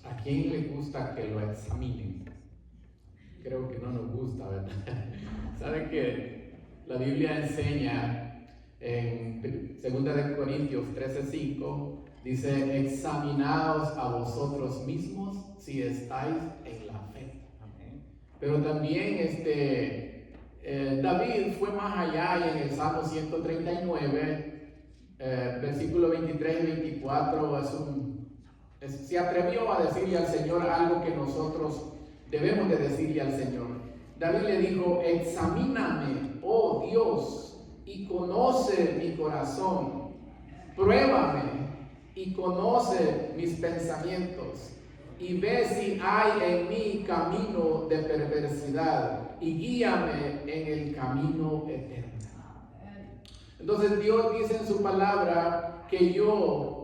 ¿A quién le gusta que lo examinen? Creo que no nos gusta, ¿verdad? ¿Saben que la Biblia enseña en 2 Corintios 13:5? Dice: examinaos a vosotros mismos si estáis en la fe. Amén. Pero también David fue más allá, y en el Salmo 139, versículo 23 y 24, se atrevió a decirle al Señor algo que nosotros debemos de decirle al Señor. David le dijo: examíname, oh Dios, y conoce mi corazón, pruébame y conoce mis pensamientos, y ve si hay en mí camino de perversidad, y guíame en el camino eterno. Entonces Dios dice en su palabra que yo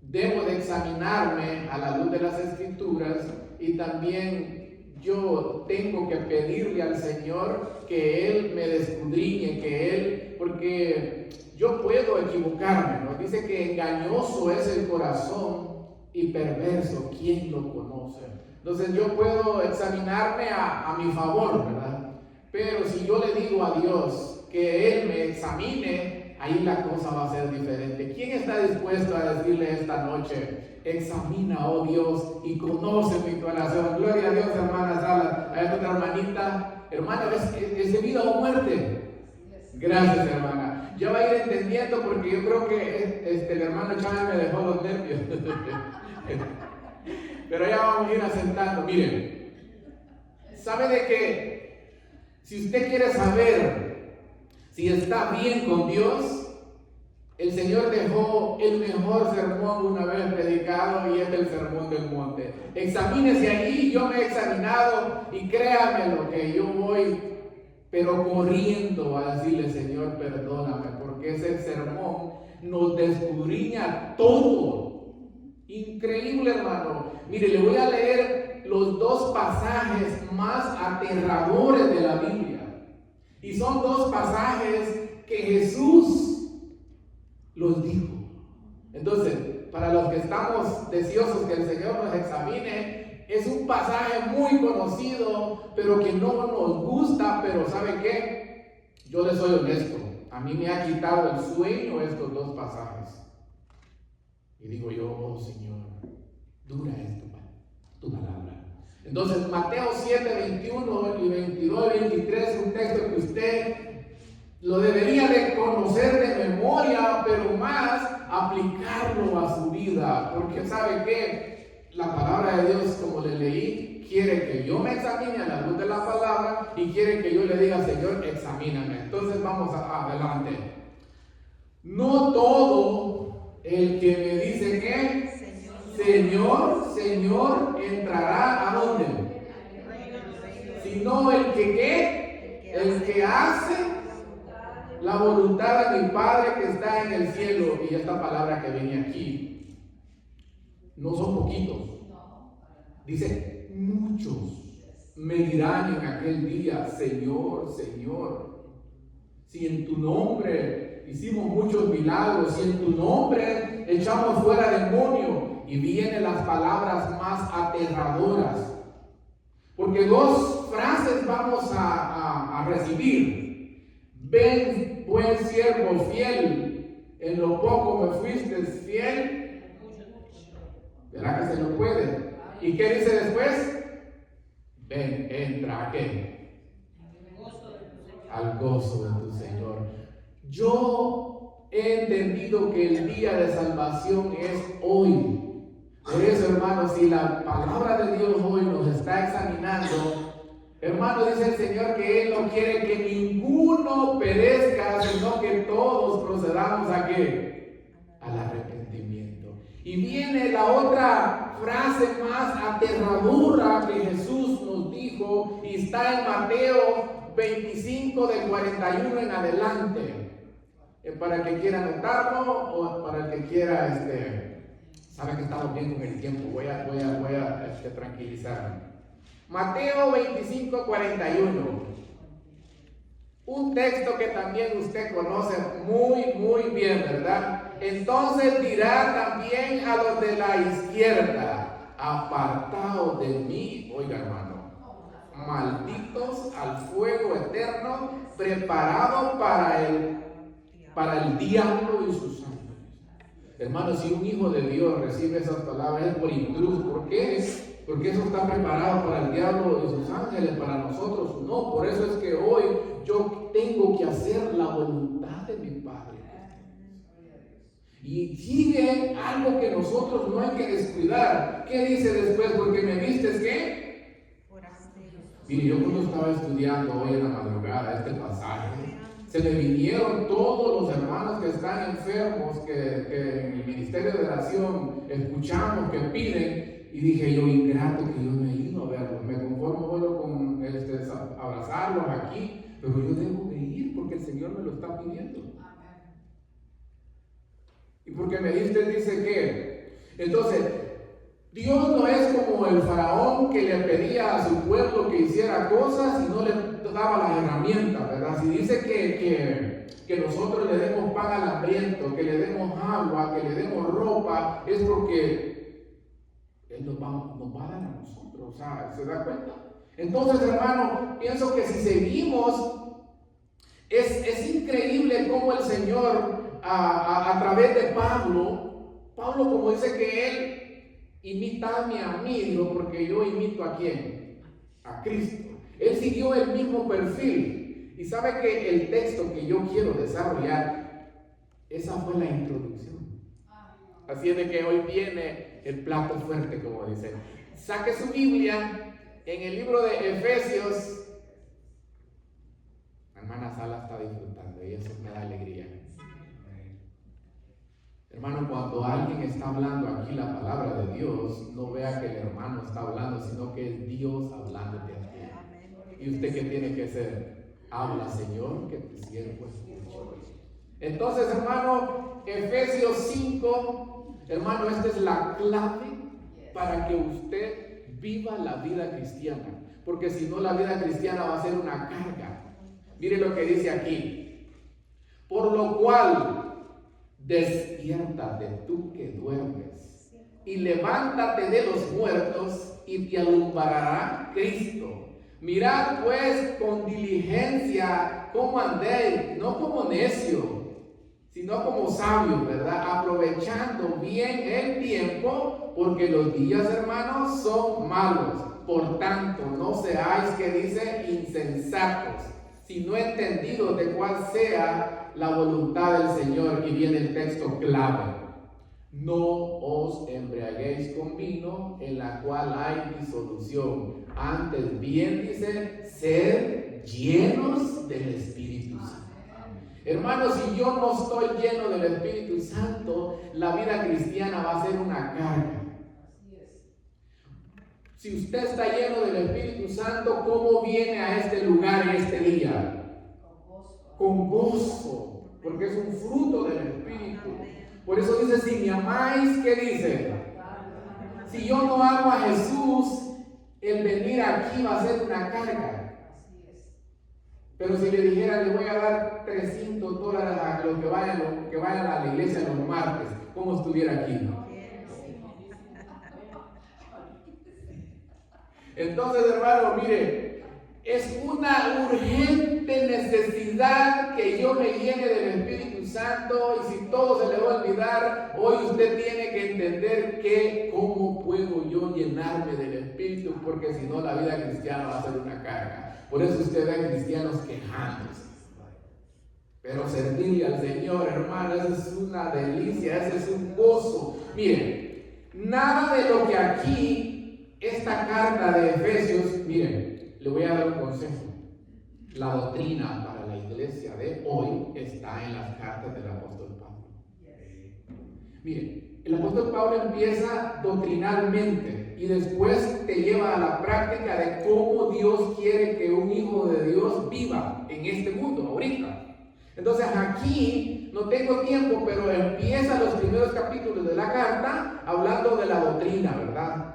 debo de examinarme a la luz de las Escrituras, y también yo tengo que pedirle al Señor que Él me escudriñe, porque yo puedo equivocarme, ¿no? Dice que engañoso es el corazón y perverso, ¿quién lo conoce? Entonces yo puedo examinarme a mi favor, ¿verdad? Pero si yo le digo a Dios que Él me examine, ahí la cosa va a ser diferente. ¿Quién está dispuesto a decirle esta noche: examina, oh Dios, y conoce mi corazón? Gloria a Dios, hermana Sala. Hay otra hermanita. Hermana, ¿es de vida o muerte? Gracias, hermana. Ya va a ir entendiendo, porque yo creo que el hermano Chávez me dejó los nervios. Pero ya vamos a ir asentando. Miren, ¿sabe de qué? Si usted quiere saber si está bien con Dios, el Señor dejó el mejor sermón una vez predicado, y es el sermón del monte. Examínese allí. Yo me he examinado, y créame lo que yo voy, pero corriendo a decirle: Señor, perdóname, porque ese sermón nos descudriña todo. Increíble, hermano. Mire, le voy a leer los dos pasajes más aterradores de la Biblia. Y son dos pasajes que Jesús los dijo. Entonces, para los que estamos deseosos que el Señor nos examine, es un pasaje muy conocido, pero que no nos gusta. Pero ¿sabe qué? Yo les soy honesto, a mí me ha quitado el sueño estos dos pasajes. Y digo yo: oh Señor, dura esto, tu palabra. Entonces, Mateo 7, 21 y 22 y 23, un texto que usted lo debería de conocer de memoria, pero más aplicarlo a su vida, porque ¿sabe qué? La palabra de Dios, como le leí, quiere que yo me examine a la luz de la palabra, y quiere que yo le diga: Señor, examíname. Entonces vamos adelante. No todo el que me dice que Señor, Señor, entrará ¿a dónde? Sino el que ¿qué? El que hace la voluntad de mi Padre que está en el cielo. Y esta palabra que viene aquí no son poquitos. Dice: muchos me dirán en aquel día: Señor, Señor, si en tu nombre hicimos muchos milagros, si en tu nombre echamos fuera demonios. Y vienen las palabras más aterradoras, porque dos frases vamos a recibir: ven, buen siervo fiel, en lo poco me fuiste fiel, ¿verdad que se lo puede? ¿Y qué dice después? Ven, entra ¿a qué? Al gozo de tu Señor. Yo he entendido que el día de salvación es hoy. Por eso, hermanos, si la palabra de Dios hoy nos está examinando, hermano, dice el Señor que Él no quiere que ninguno perezca, sino que todos procedamos ¿a qué? Al arrepentimiento. Y viene la otra frase más aterradora que Jesús nos dijo, y está en Mateo 25, del 41 en adelante. Para el que quiera anotarlo, o para el que quiera, sabe que estamos bien con el tiempo, voy a tranquilizarme. Mateo 25, 41. Un texto que también usted conoce muy bien, ¿verdad? Entonces dirá también a los de la izquierda: apartados de mí, oiga hermano, malditos al fuego eterno, preparado para el diablo y sus ángeles. Hermano, si un hijo de Dios recibe esas palabras es por intruso. ¿Por qué? Porque eso está preparado para el diablo y sus ángeles, para nosotros no. Por eso es que hoy yo tengo que hacer la voluntad de mi Padre. Y sigue algo que nosotros no hay que descuidar. ¿Qué dice después? Porque me vistes, ¿qué? Mire, yo cuando estaba estudiando hoy en la madrugada este pasaje, se me vinieron todos los hermanos que están enfermos, que en el ministerio de oración escuchamos, que piden, y dije yo, ingrato que yo no he ido a verlos, me conformo solo con abrazarlos aquí, pero yo debo de ir porque el Señor me lo está pidiendo. Y porque me dice que, entonces, Dios no es como el faraón que le pedía a su pueblo que hiciera cosas y no le daba las herramientas, ¿verdad? Si dice que nosotros le demos pan al hambriento, que le demos agua, que le demos ropa, es porque Él nos va a dar a nosotros, o sea, ¿se da cuenta? Entonces, hermano, pienso que si seguimos, es increíble cómo el Señor, a través de Pablo, como dice que Él, imitadme a mí, digo, porque yo imito ¿a quién? A Cristo. Él siguió el mismo perfil. Y sabe que el texto que yo quiero desarrollar, esa fue la introducción. Así es de que hoy viene el plato fuerte, como dicen. Saque su Biblia en el libro de Efesios. La hermana Sala está disfrutando y eso me da alegría. Hermano, cuando alguien está hablando aquí la palabra de Dios, no vea que el hermano está hablando, sino que es Dios hablándote a ti. ¿Y usted qué tiene que hacer? Habla, Señor, que tu siervo escuche. Entonces, hermano, Efesios 5, hermano, esta es la clave para que usted viva la vida cristiana. Porque si no, la vida cristiana va a ser una carga. Mire lo que dice aquí. Por lo cual, despiértate tú que duermes y levántate de los muertos y te alumbrará Cristo. Mirad pues con diligencia cómo andéis, no como necios, sino como sabios, ¿verdad? Aprovechando bien el tiempo, porque los días, hermanos, son malos. Por tanto, no seáis, que dice, insensatos, sino entendidos de cuál sea la voluntad del Señor. Y viene el texto clave: no os embriaguéis con vino, en la cual hay disolución, antes bien, dice, sed llenos del Espíritu Santo. Hermanos, si yo no estoy lleno del Espíritu Santo, la vida cristiana va a ser una carga. Si usted está lleno del Espíritu Santo, ¿cómo viene a este lugar y este día? Con gozo, porque es un fruto del Espíritu. Por eso dice, si me amáis, ¿qué dice? Si yo no amo a Jesús, el venir aquí va a ser una carga. Pero si le dijera, le voy a dar $300 a los que vayan a la iglesia los martes, ¿cómo estuviera aquí? Entonces, hermano, mire, es una urgente necesidad que yo me llene del Espíritu Santo, y si todo se le va a olvidar, hoy usted tiene que entender que cómo puedo yo llenarme del Espíritu, porque si no la vida cristiana va a ser una carga. Por eso usted ve a cristianos quejándose. Pero servirle al Señor, hermano, eso es una delicia, ese es un gozo. Miren, nada de lo que aquí, esta carta de Efesios, miren, le voy a dar un consejo. La doctrina para la iglesia de hoy está en las cartas del apóstol Pablo. Miren, el apóstol Pablo empieza doctrinalmente y después te lleva a la práctica de cómo Dios quiere que un hijo de Dios viva en este mundo ahorita. Entonces aquí no tengo tiempo, pero empieza los primeros capítulos de la carta hablando de la doctrina, ¿verdad?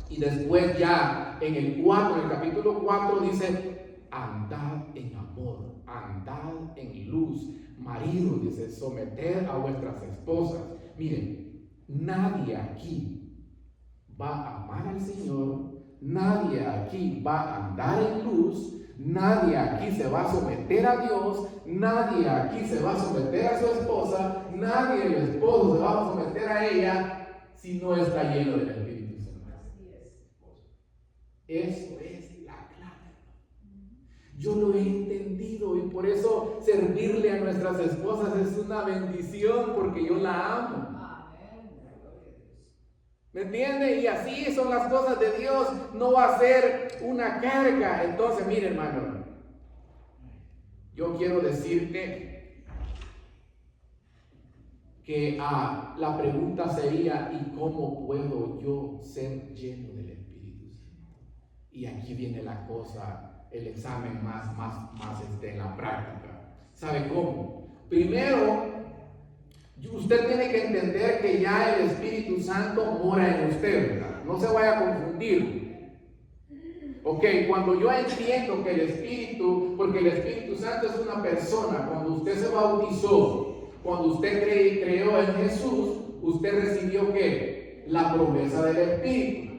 Y después ya en el capítulo 4 dice, andad en amor, andad en luz. Maridos, dice, someted a vuestras esposas. Miren, nadie aquí va a amar al Señor, nadie aquí va a andar en luz, nadie aquí se va a someter a Dios, nadie aquí se va a someter a su esposa, nadie el esposo se va a someter a ella si no está lleno del Espíritu Santo. Eso es la clave. Yo lo he entendido y por eso servirle a nuestras esposas es una bendición porque yo la amo. ¿Me entiende? Y así son las cosas de Dios. No va a ser una carga. Entonces, mire, hermano, yo quiero decirte que la pregunta sería: ¿y cómo puedo yo ser lleno del Espíritu Santo? Y aquí viene la cosa, el examen más en la práctica. ¿Sabe cómo? Primero, usted tiene que entender que ya el Espíritu Santo mora en usted, ¿verdad? No se vaya a confundir. Ok, cuando yo entiendo que el Espíritu, porque el Espíritu Santo es una persona, cuando usted se bautizó, cuando usted creó en Jesús, usted recibió ¿qué? La promesa del Espíritu.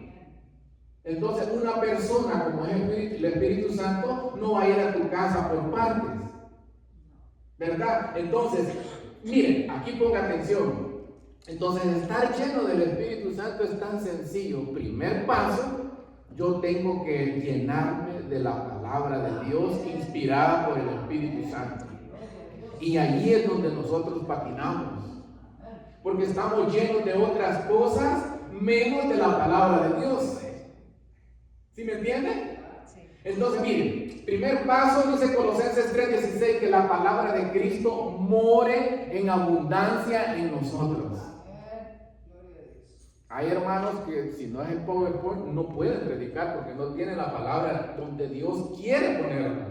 Entonces, una persona como es el Espíritu Santo no va a ir a tu casa por partes, ¿verdad? Entonces, miren, aquí ponga atención. Entonces, estar lleno del Espíritu Santo es tan sencillo. Primer paso, yo tengo que llenarme de la palabra de Dios inspirada por el Espíritu Santo. Y allí es donde nosotros patinamos, porque estamos llenos de otras cosas menos de la palabra de Dios. ¿Sí me entienden? Entonces, miren, primer paso, dice Colosenses 3:16, que la palabra de Cristo more en abundancia en nosotros. Hay hermanos que si no es el PowerPoint no pueden predicar porque no tienen la palabra donde Dios quiere ponerla.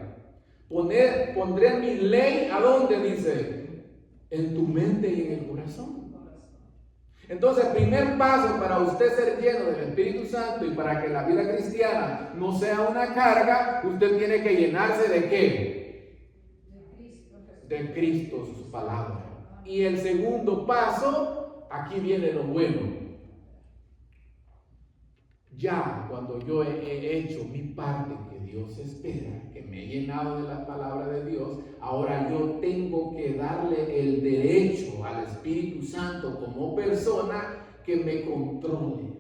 Pondré mi ley, ¿a dónde dice? En tu mente y en el corazón. Entonces, el primer paso para usted ser lleno del Espíritu Santo y para que la vida cristiana no sea una carga, usted tiene que llenarse ¿de qué? De Cristo, sus palabras. Y el segundo paso, aquí viene lo bueno. Ya cuando yo he hecho mi parte que Dios espera, que me he llenado de la palabra de Dios, ahora yo tengo que darle el derecho al Espíritu Santo como persona que me controle.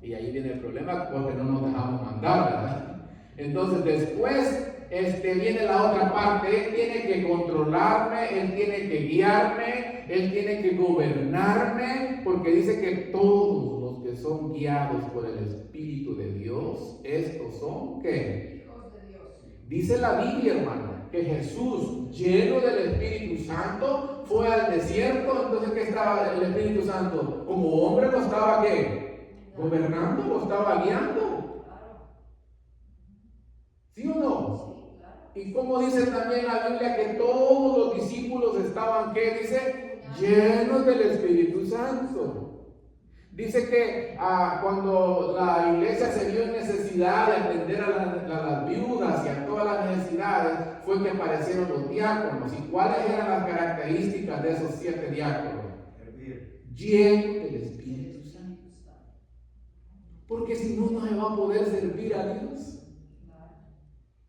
Y ahí viene el problema porque no nos dejamos mandar, ¿verdad? Entonces después viene la otra parte. Él tiene que controlarme, Él tiene que guiarme, Él tiene que gobernarme, porque dice que todos los que son guiados por el Espíritu de Dios, estos son ¿qué? Hijos de Dios. Dice la Biblia, hermano, que Jesús, lleno del Espíritu Santo, fue al desierto. Entonces, ¿qué estaba el Espíritu Santo? Como hombre lo estaba ¿qué? Gobernando, lo estaba guiando. ¿Sí o no? Y como dice también la Biblia que todos los discípulos estaban, ¿qué dice? Llenos del Espíritu Santo. Dice que cuando la iglesia se vio en necesidad de atender a las viudas y a todas las necesidades, fue que aparecieron los diáconos. ¿Y cuáles eran las características de esos 7 diáconos? Llenos del Espíritu Santo. Porque si no, no se va a poder servir a Dios.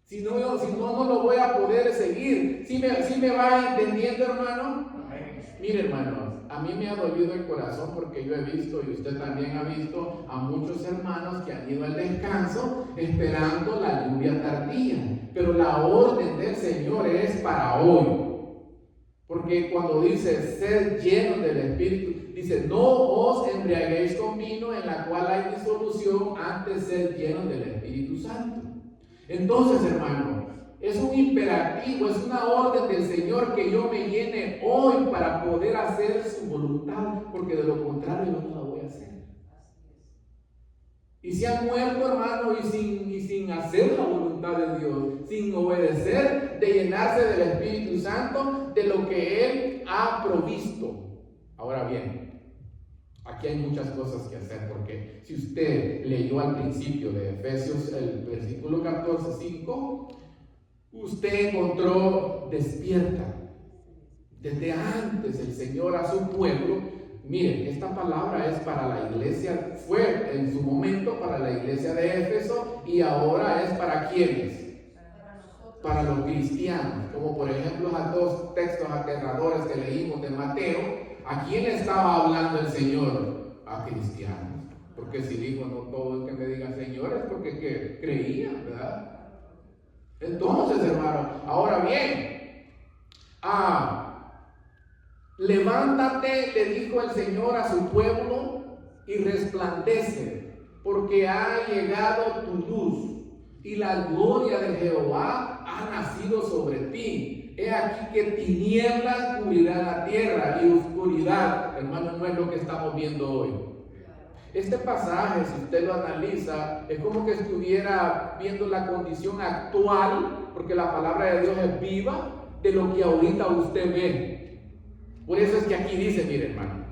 Si no, no lo voy a poder seguir. ¿Sí me va entendiendo, hermano? Mire, hermanos, a mí me ha dolido el corazón porque yo he visto, y usted también ha visto, a muchos hermanos que han ido al descanso esperando la lluvia tardía. Pero la orden del Señor es para hoy. Porque cuando dice ser llenos del Espíritu, dice no os embriaguéis con vino en la cual hay disolución, antes ser llenos del Espíritu Santo. Entonces, hermano, es un imperativo, es una orden del Señor que yo me llene hoy para poder hacer su voluntad, porque de lo contrario yo no la voy a hacer. Y se han muerto, hermano, y sin hacer la voluntad de Dios, sin obedecer, de llenarse del Espíritu Santo, de lo que Él ha provisto. Ahora bien, aquí hay muchas cosas que hacer, porque si usted leyó al principio de Efesios el versículo 14:5, usted encontró despierta. Desde antes el Señor a su pueblo Miren, esta palabra es para la iglesia, fue en su momento para la iglesia de Éfeso y ahora es para ¿quiénes? Para los cristianos, como por ejemplo los dos textos aterradores que leímos de Mateo. ¿A quién estaba hablando el Señor? A cristianos, porque si dijo no todo el que me diga Señor es porque ¿qué? Creían, ¿verdad? Entonces, hermano, ahora bien, levántate, le dijo el Señor a su pueblo, y resplandece, porque ha llegado tu luz, y la gloria de Jehová ha nacido sobre ti. He aquí que tinieblas cubrirán la tierra y oscuridad. Hermano, no es lo que estamos viendo hoy. Este pasaje, si usted lo analiza, es como que estuviera viendo la condición actual, porque la palabra de Dios es viva, de lo que ahorita usted ve. Por eso es que aquí dice, mire hermano,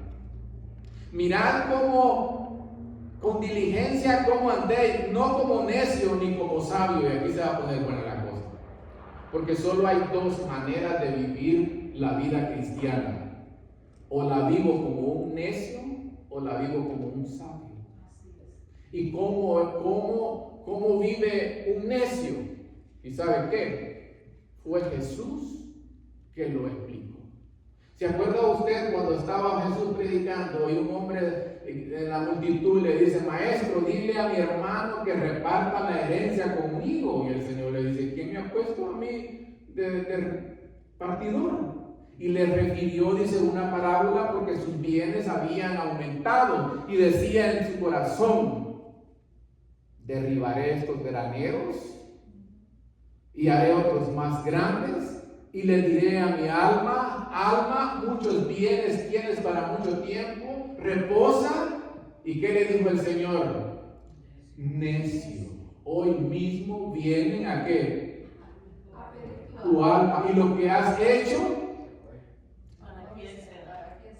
mirad cómo con diligencia cómo andéis, no como necio ni como sabio. Y aquí se va a poner buena la cosa, porque solo hay dos maneras de vivir la vida cristiana: o la vivo como un necio o la vivo como un sabio. ¿Y cómo vive un necio? ¿Y sabe qué? Fue Jesús que lo explicó. ¿Se acuerda usted cuando estaba Jesús predicando y un hombre en la multitud le dice: maestro, dile a mi hermano que reparta la herencia conmigo? Y el Señor le dice: ¿quién me ha puesto a mí de partidor? Y le refirió, dice, una parábola, porque sus bienes habían aumentado, y decía en su corazón: derribaré estos graneros y haré otros más grandes, y le diré a mi alma: alma, muchos bienes tienes para mucho tiempo, reposa. ¿Y qué le dijo el Señor? Necio, hoy mismo vienen a qué? Tu alma y lo que has hecho.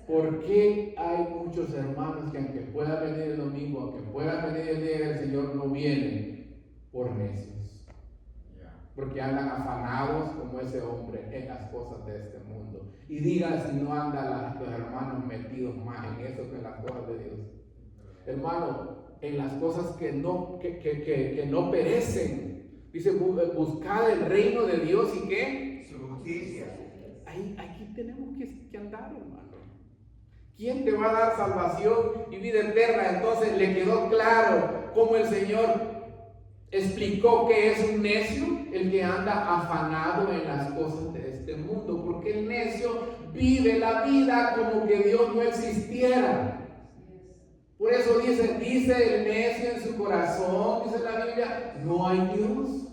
¿Por qué hay muchos hermanos que aunque pueda venir el domingo, aunque pueda venir el día del Señor, no vienen? Por necios. Porque andan afanados como ese hombre en las cosas de este mundo. Y digan si no andan los hermanos metidos más en eso que en las cosas de Dios. Hermano, en las cosas que no perecen. Dice: buscad el reino de Dios y ¿qué? Su justicia. Aquí tenemos que andar, hermano. ¿Quién te va a dar salvación y vida eterna? Entonces le quedó claro cómo el Señor explicó que es un necio el que anda afanado en las cosas de este mundo, porque el necio vive la vida como que Dios no existiera. Por eso dice el necio en su corazón, dice la Biblia: no hay Dios.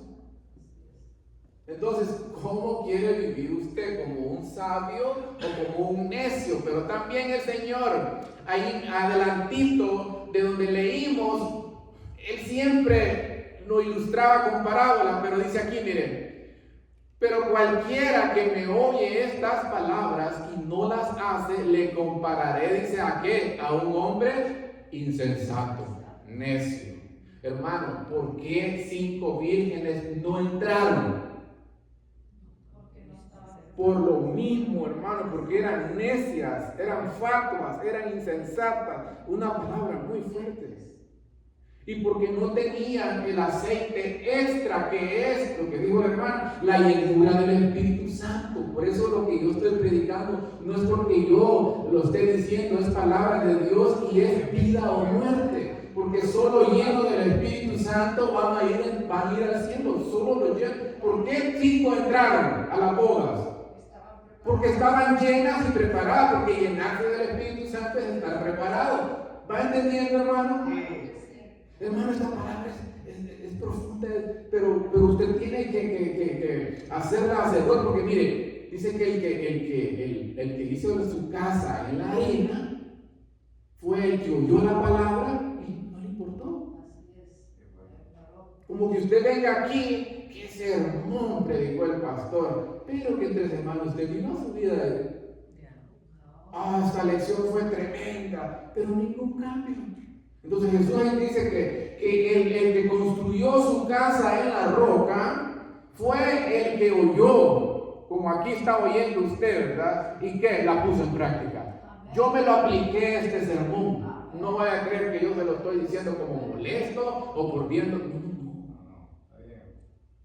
Entonces, ¿cómo quiere vivir usted? ¿Como un sabio o como un necio? Pero también el Señor, ahí adelantito de donde leímos, Él siempre lo ilustraba con parábolas, pero dice aquí, miren: pero cualquiera que me oye estas palabras y no las hace, le compararé, dice, ¿a qué? A un hombre insensato, necio. Hermano, ¿por qué 5 vírgenes no entraron? Por lo mismo, hermano, porque eran necias, eran fatuas, eran insensatas, una palabra muy fuerte. Y porque no tenían el aceite extra, que es lo que dijo el hermano, la llenura del Espíritu Santo. Por eso lo que yo estoy predicando no es porque yo lo esté diciendo, es palabra de Dios y es vida o muerte. Porque solo llenos del Espíritu Santo van a ir al cielo, solo los llenos. ¿Por qué 5 entraron a las bodas? Porque estaban llenas y preparadas, porque llenarse del Espíritu Santo es estar preparado. ¿Va entendiendo, hermano? Hermano, esta palabra es profunda, pero usted tiene que hacerla hacedor, porque mire, dice que el que hizo de su casa en la arena fue el que oyó la palabra y no le importó. Como que usted venga aquí, qué sermón predicó el pastor, pero que entre semanas usted vino a su vida. Esta lección fue tremenda, pero ningún cambio. Entonces Jesús dice que el que construyó su casa en la roca fue el que oyó, como aquí está oyendo usted, ¿verdad? ¿Y qué? La puso en práctica. Yo me lo apliqué a este sermón. No vaya a creer que yo se lo estoy diciendo como molesto o por viendo. No.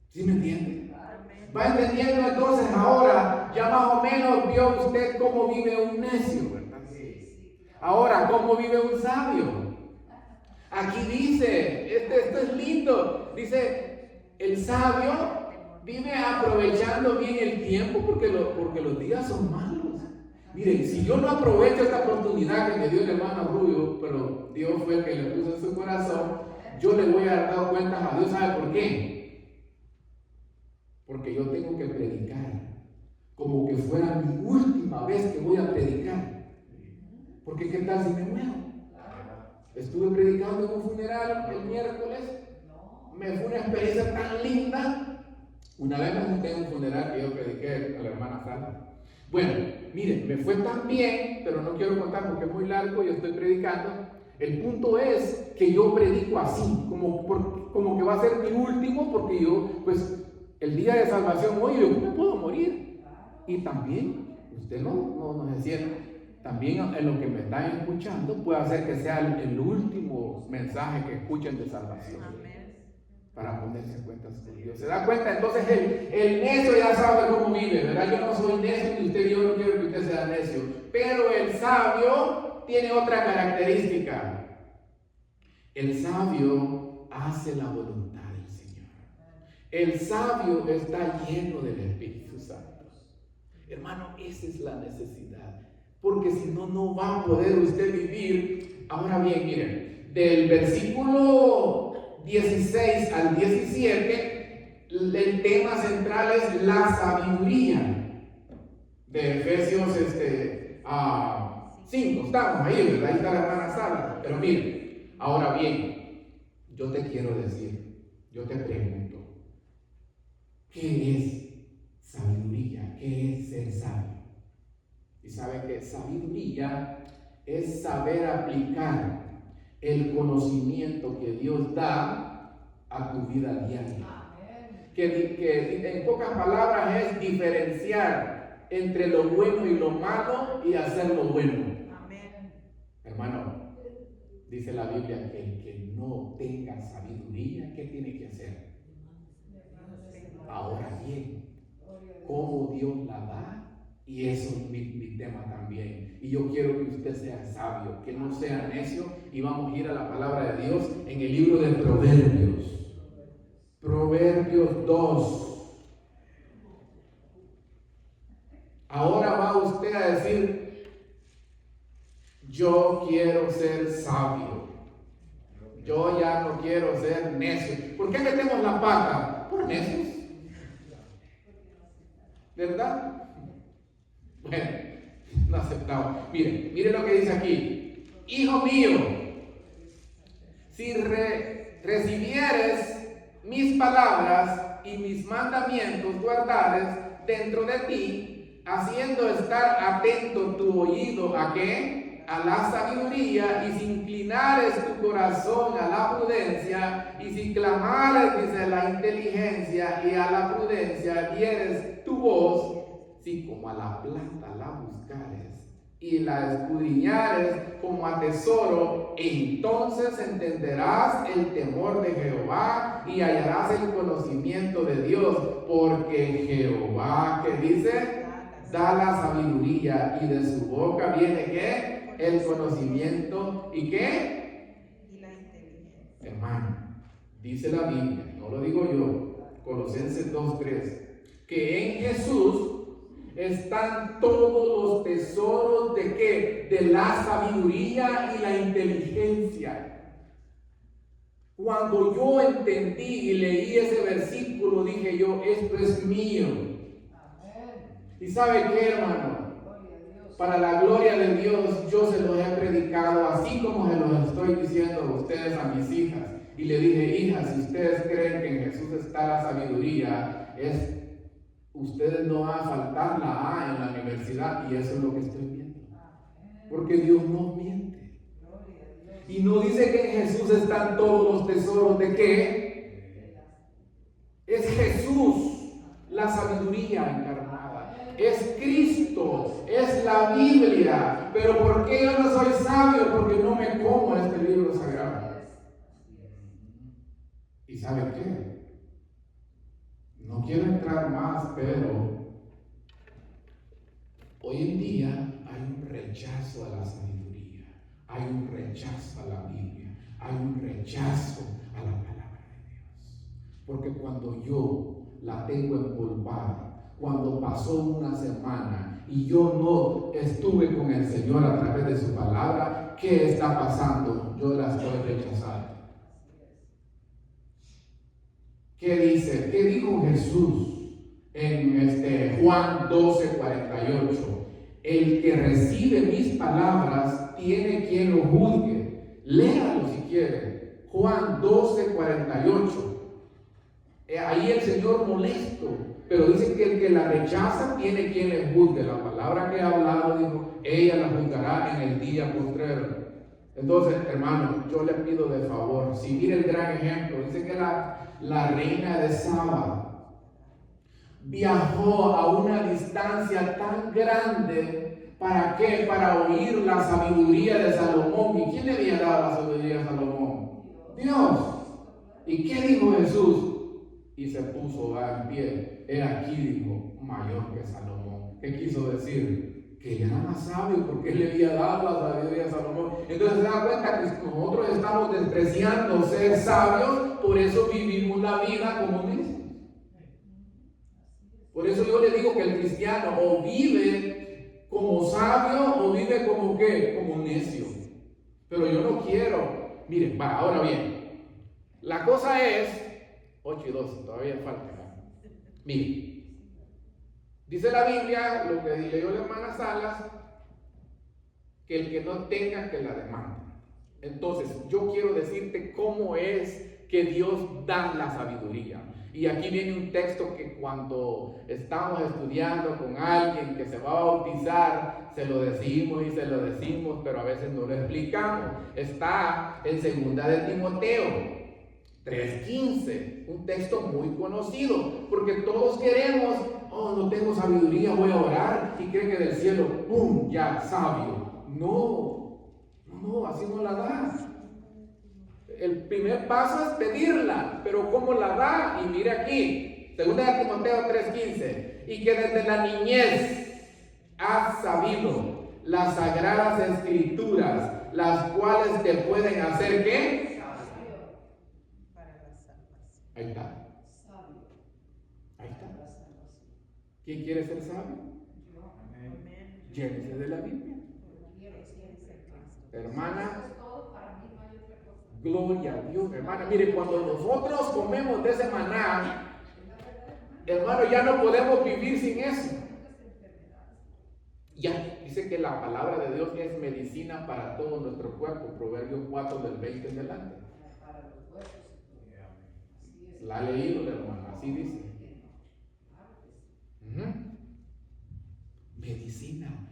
¿Sí me entiende? Va entendiendo entonces ahora, ya más o menos vio usted cómo vive un necio, ¿verdad? Ahora, ¿cómo vive un sabio? Aquí dice, esto es lindo, dice, el sabio vive aprovechando bien el tiempo porque los días son malos. Miren, si yo no aprovecho esta oportunidad que me dio el hermano Rubio, pero Dios fue el que le puso en su corazón, yo le voy a dar cuentas a Dios. ¿Sabe por qué? Porque yo tengo que predicar como que fuera mi última vez que voy a predicar. Porque ¿qué tal si me muero? Estuve predicando en un funeral el miércoles, me fue una experiencia tan linda. Una vez me junté en un funeral que yo prediqué a la hermana Sara. Bueno, miren, me fue tan bien, pero no quiero contar porque es muy largo y yo estoy predicando. El punto es que yo predico así, como que va a ser mi último, porque yo, pues, el día de salvación, oye, yo me puedo morir. Y también, usted no se siente. También en lo que me están escuchando puede hacer que sea el último mensaje que escuchen de salvación. Para ponerse en cuenta con Dios. ¿Se da cuenta? Entonces el necio ya sabe cómo vive, ¿verdad? Yo no soy necio y yo no quiero que usted sea necio. Pero el sabio tiene otra característica. El sabio hace la voluntad del Señor. El sabio está lleno del Espíritu Santo. Hermano, esa es la necesidad. Porque si no, no va a poder usted vivir. Ahora bien, miren, del versículo 16 al 17, el tema central es la sabiduría. De Efesios 5, estamos ahí, ¿verdad? Ahí está la hermana Sara. Pero miren, ahora bien, yo te quiero decir, yo te pregunto, ¿qué es sabiduría? ¿Qué es ser sabio? Y sabe que sabiduría es saber aplicar el conocimiento que Dios da a tu vida diaria. Que en pocas palabras es diferenciar entre lo bueno y lo malo y hacer lo bueno. Amén. Hermano, dice la Biblia que el que no tenga sabiduría, ¿qué tiene que hacer? Ahora bien, ¿cómo Dios la da? Y eso es mi tema también. Y yo quiero que usted sea sabio, que no sea necio. Y vamos a ir a la palabra de Dios en el libro de Proverbios. Proverbios 2. Ahora va usted a decir, yo quiero ser sabio. Yo ya no quiero ser necio. ¿Por qué metemos la pata? Por necios. ¿Verdad? Bueno, no aceptamos. Miren lo que dice aquí. Hijo mío, si recibieres mis palabras y mis mandamientos guardares dentro de ti, haciendo estar atento tu oído ¿a qué? A la sabiduría, y si inclinares tu corazón a la prudencia, y si clamares, dice, la inteligencia y a la prudencia, dieres tu voz, si como a la plata la buscares y la escudriñares como a tesoro, entonces entenderás el temor de Jehová y hallarás el conocimiento de Dios, porque Jehová, ¿qué dice? Da la sabiduría, y de su boca viene ¿qué? El conocimiento, ¿y qué? Y la inteligencia. Hermano, dice la Biblia, no lo digo yo, Colosenses 2:3, que en Jesús están todos los tesoros de ¿qué? De la sabiduría y la inteligencia. Cuando yo entendí y leí ese versículo, dije yo, esto es mío. ¿Y sabe qué, hermano? Para la gloria de Dios, yo se los he predicado así como se los estoy diciendo a ustedes, a mis hijas. Y le dije, hijas, si ustedes creen que en Jesús está la sabiduría, ustedes no van a faltar la A en la universidad, y eso es lo que estoy viendo. Porque Dios no miente. Y no dice que en Jesús están todos los tesoros de qué. Es Jesús, la sabiduría encarnada. Es Cristo, es la Biblia. pero ¿por qué yo no soy sabio? Porque no me como este libro sagrado. ¿Y sabe qué? No quiero entrar más, pero hoy en día hay un rechazo a la sabiduría, hay un rechazo a la Biblia, hay un rechazo a la palabra de Dios. Porque cuando yo la tengo empolvada, cuando pasó una semana y yo no estuve con el Señor a través de su palabra, ¿qué está pasando? Yo la estoy rechazando. ¿Qué dice? ¿Qué dijo Jesús en Juan 12:48? El que recibe mis palabras tiene quien lo juzgue. Léalo si quiere. Juan 12:48. Ahí el Señor molesto, pero dice que el que la rechaza tiene quien le juzgue. La palabra que ha hablado, dijo, ella la juzgará en el día postrero. Entonces, hermano, yo le pido de favor, si mire el gran ejemplo, dice que la reina de Saba viajó a una distancia tan grande. ¿Para qué? Para oír la sabiduría de Salomón. ¿Y quién le había dado la sabiduría a Salomón? Dios. ¿Y qué dijo Jesús? Y se puso en pie. He aquí, dijo, mayor que Salomón. ¿Qué quiso decir? Que él era más sabio porque él le había dado la sabiduría a Salomón. Entonces se da cuenta que nosotros estamos despreciando ser sabios, por eso vivimos la vida como necios. Por eso yo le digo que el cristiano o vive como sabio o vive como ¿qué? Como necio. Pero yo no quiero. Miren, ahora bien, la cosa es 8:12, todavía falta. Miren, dice la Biblia, lo que leyó la hermana Salas, que el que no tenga que la demande. Entonces, yo quiero decirte cómo es que Dios da la sabiduría. Y aquí viene un texto que cuando estamos estudiando con alguien que se va a bautizar, se lo decimos y se lo decimos, pero a veces no lo explicamos. Está en 2 de Timoteo 3:15, un texto muy conocido, porque todos queremos, no tengo sabiduría, voy a orar, y creen que del cielo, ¡pum!, ya, sabio. No, así no la da. El primer paso es pedirla, pero ¿cómo la da? Y mire aquí, 2 de Timoteo 3:15, y que desde la niñez has sabido las sagradas escrituras, las cuales te pueden hacer ¿qué? Ahí está. Ahí está. ¿Quién quiere ser sabio? Llénese de la Biblia. Hermana, gloria a Dios, hermana. Mire, cuando nosotros comemos de ese maná, hermano, ya no podemos vivir sin eso. Ya, dice que la palabra de Dios es medicina para todo nuestro cuerpo. Proverbios 4 del 20 en adelante. La ha leído la hermana, así dice. Medicina.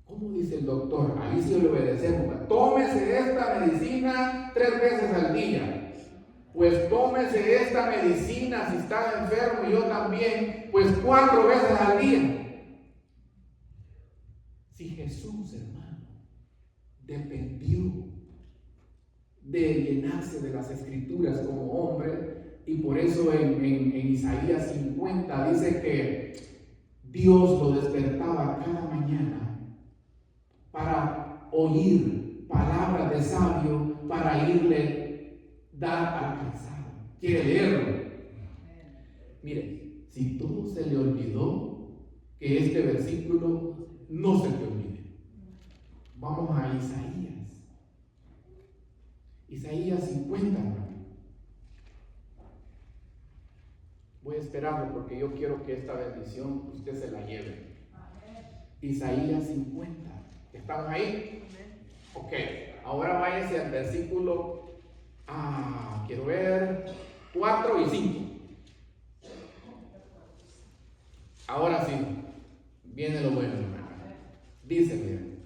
¿Cómo dice el doctor? Ahí sí le obedecemos. Tómese esta medicina 3 veces al día. Pues tómese esta medicina si está enfermo y yo también, pues 4 veces al día. Si Jesús, hermano, dependió de llenarse de las escrituras como hombre, y por eso en Isaías 50 dice que Dios lo despertaba cada mañana para oír palabras de sabio, para irle dar al cansado. ¿Quiere leerlo? Mire, si todo se le olvidó, que este versículo no se te olvide. Vamos a Isaías. Isaías 50. Voy a esperarlo porque yo quiero que esta bendición usted se la lleve. Isaías 50. ¿Estamos ahí? Ok, ahora váyase al versículo, quiero ver, 4 y 5. Ahora sí, viene lo bueno, hermano. Dice, miren,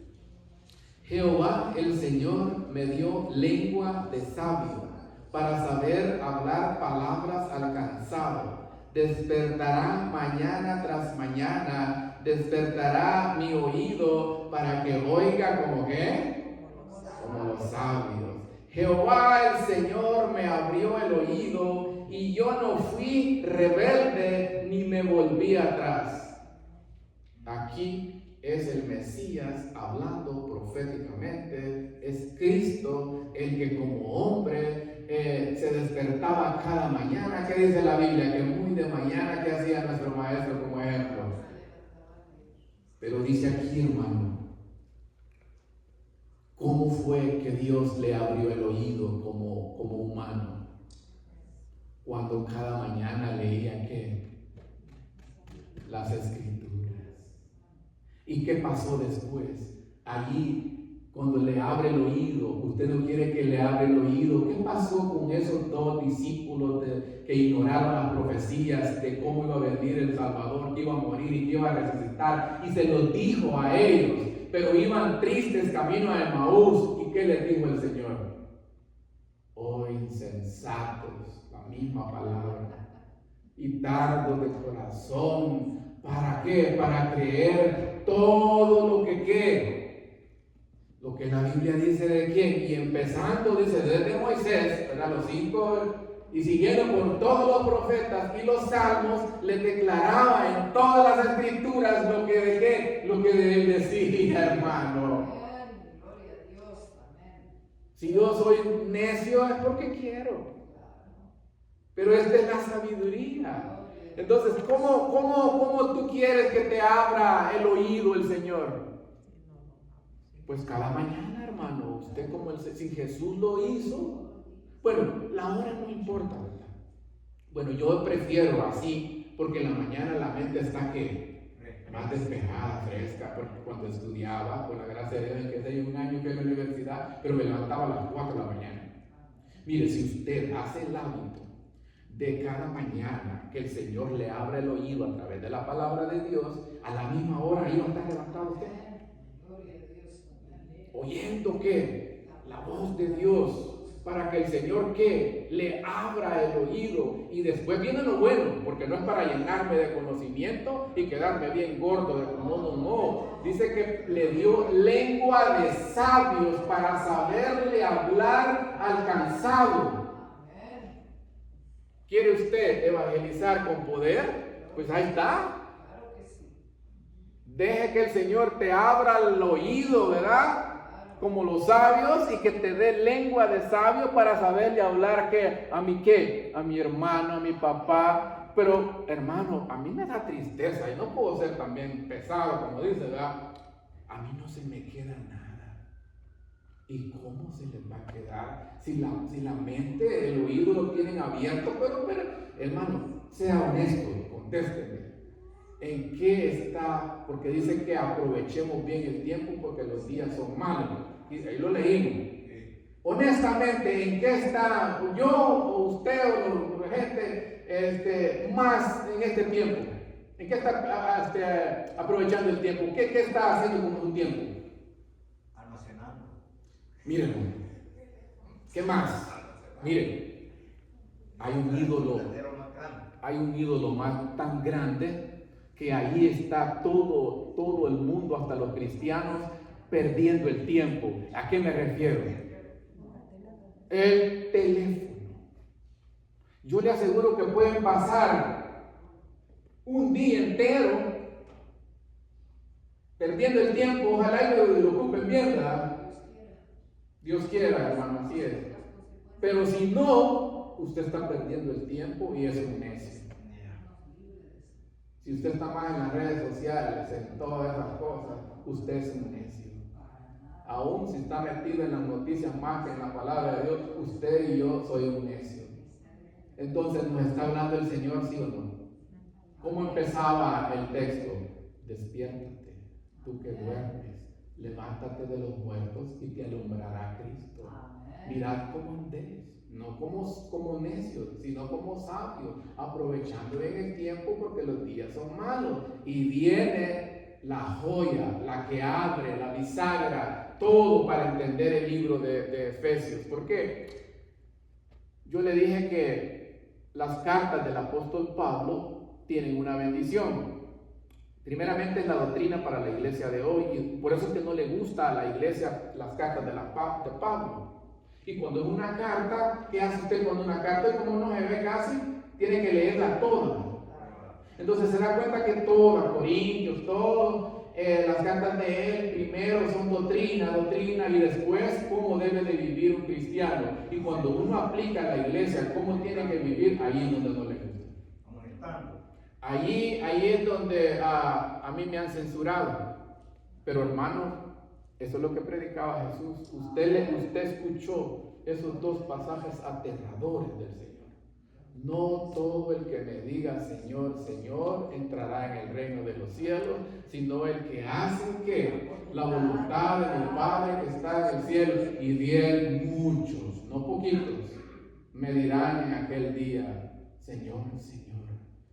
Jehová el Señor me dio lengua de sabio para saber hablar palabras al cansado. Despertarán mañana tras mañana despertará mi oído para que oiga como que, como los sabios. Jehová el Señor me abrió el oído y yo no fui rebelde ni me volví atrás. Aquí es el Mesías hablando proféticamente, es Cristo el que como hombre se despertaba cada mañana. ¿Qué dice la Biblia? Que muy de mañana, ¿qué hacía nuestro maestro como ejemplo? Pero dice aquí, hermano, ¿cómo fue que Dios le abrió el oído como humano? Cuando cada mañana leía ¿qué? Las Escrituras. ¿Y qué pasó después? Allí, cuando le abre el oído, usted no quiere que le abra el oído. ¿Qué pasó con esos dos discípulos que ignoraron las profecías de cómo iba a venir el Salvador, que iba a morir y que iba a resucitar? Y se los dijo a ellos, pero iban tristes camino a Emaús. ¿Y qué les dijo el Señor? Oh insensatos, la misma palabra, y tardos de corazón. ¿Para qué? Para creer todo lo que la Biblia dice de quién. Y empezando, dice, desde Moisés, ¿verdad? Los 5, y siguiendo por todos los profetas y los salmos, les declaraba en todas las escrituras lo que de qué, lo que de él decía, hermano. Gloria a Dios, amén. Si yo soy necio es porque quiero. Pero esta es la sabiduría. Entonces, ¿cómo tú quieres que te abra el oído el Señor? Pues cada mañana, hermano. Usted si Jesús lo hizo, bueno, la hora no importa, ¿verdad? Bueno, yo prefiero así, porque en la mañana la mente está más despejada, fresca, porque cuando estudiaba, por la gracia de Dios, en que sé yo, un año que en la universidad, pero me levantaba a las 4 de la mañana. Mire, si usted hace el hábito de cada mañana que el Señor le abra el oído a través de la palabra de Dios, a la misma hora ahí va a estar levantado usted, oyendo que la voz de Dios, para que el Señor que le abra el oído. Y después viene lo bueno, porque no es para llenarme de conocimiento y quedarme bien gordo. No. Dice que le dio lengua de sabios para saberle hablar al cansado. ¿Quiere usted evangelizar con poder? Pues ahí está. Deje que el Señor te abra el oído, ¿verdad? Como los sabios, y que te dé lengua de sabio para saberle hablar ¿qué? ¿A mi qué? A mi hermano, a mi papá. Pero, hermano, a mí me da tristeza y no puedo ser también pesado, como dice, ¿verdad? A mí no se me queda nada. ¿Y cómo se les va a quedar? Si la mente, el oído lo tienen abierto, pero hermano, sea honesto, contésteme. ¿En qué está? Porque dice que aprovechemos bien el tiempo porque los días son malos. Y ahí lo leímos. Honestamente, ¿en qué está yo o usted o la gente más en este tiempo? ¿En qué está aprovechando el tiempo? ¿Qué está haciendo con su tiempo? Almacenando. Miren, ¿qué más? Miren, hay un ídolo más tan grande que ahí está todo el mundo, hasta los cristianos, perdiendo el tiempo. ¿A qué me refiero? El teléfono. Yo le aseguro que pueden pasar un día entero perdiendo el tiempo. Ojalá y lo ocupen bien, ¿verdad? Dios quiera, hermano, así es. Pero si no, usted está perdiendo el tiempo y es un necio. Si usted está más en las redes sociales, en todas esas cosas, usted es un necio. Aún si está metido en las noticias más que en la palabra de Dios, usted y yo soy un necio. Entonces, ¿nos está hablando el Señor, sí o no? ¿Cómo empezaba el texto? Despiértate, tú que duermes, levántate de los muertos y te alumbrará Cristo. Mirad cómo andéis. No como necios, sino como sabios, aprovechando bien el tiempo porque los días son malos. Y viene la joya, la que abre, la bisagra, todo para entender el libro de Efesios. ¿Por qué? Yo le dije que las cartas del apóstol Pablo tienen una bendición. Primeramente es la doctrina para la iglesia de hoy, y por eso es que no le gusta a la iglesia las cartas de Pablo. Y cuando es una carta, ¿qué hace usted cuando una carta? Y como no se ve casi, tiene que leerla toda. Entonces se da cuenta que toda, Corintios, todo, las cartas de él primero son doctrina, y después cómo debe de vivir un cristiano. Y cuando uno aplica a la iglesia cómo tiene que vivir, ahí es donde no le gusta. Ahí es donde a mí me han censurado. Pero hermano, eso es lo que predicaba Jesús. Usted escuchó esos dos pasajes aterradores del Señor. No todo el que me diga Señor, Señor entrará en el reino de los cielos, sino el que hace que la voluntad de mi Padre que está en el cielo. Y de él muchos, no poquitos, me dirán en aquel día, Señor, Señor,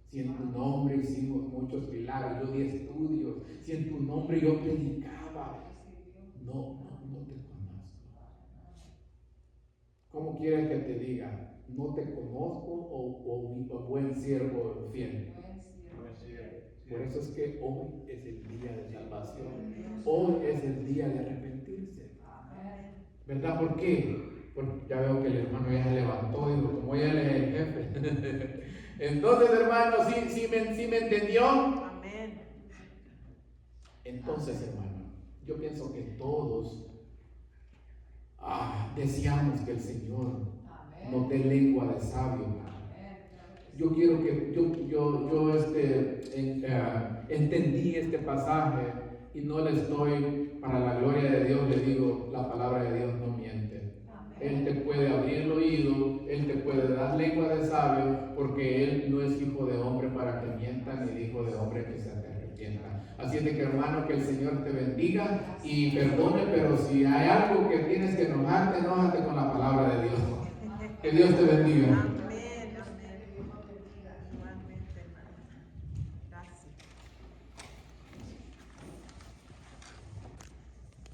si en tu nombre hicimos muchos milagros, yo di estudios, si en tu nombre yo predicaba, no te conozco. ¿Cómo quieres que te diga? No te conozco o buen siervo fiel. Por eso es que hoy es el día de salvación. Hoy es el día de arrepentirse. ¿Verdad? ¿Por qué? Porque ya veo que el hermano ya se levantó, digo, como ya él es el jefe. Entonces, hermano, ¿sí me entendió? Amén. Entonces, hermano, yo pienso que todos deseamos que el Señor nos dé lengua de sabio. Yo quiero que yo entendí este pasaje y no le estoy, para la gloria de Dios, le digo, la palabra de Dios no miente. Él te puede abrir el oído, Él te puede dar lengua de sabio, porque Él no es hijo de hombre para que mienta, ni hijo de hombre que se arrepienta. Así es de que, hermano, que el Señor te bendiga y perdone, pero si hay algo que tienes que enojarte con la palabra de Dios. Que Dios te bendiga.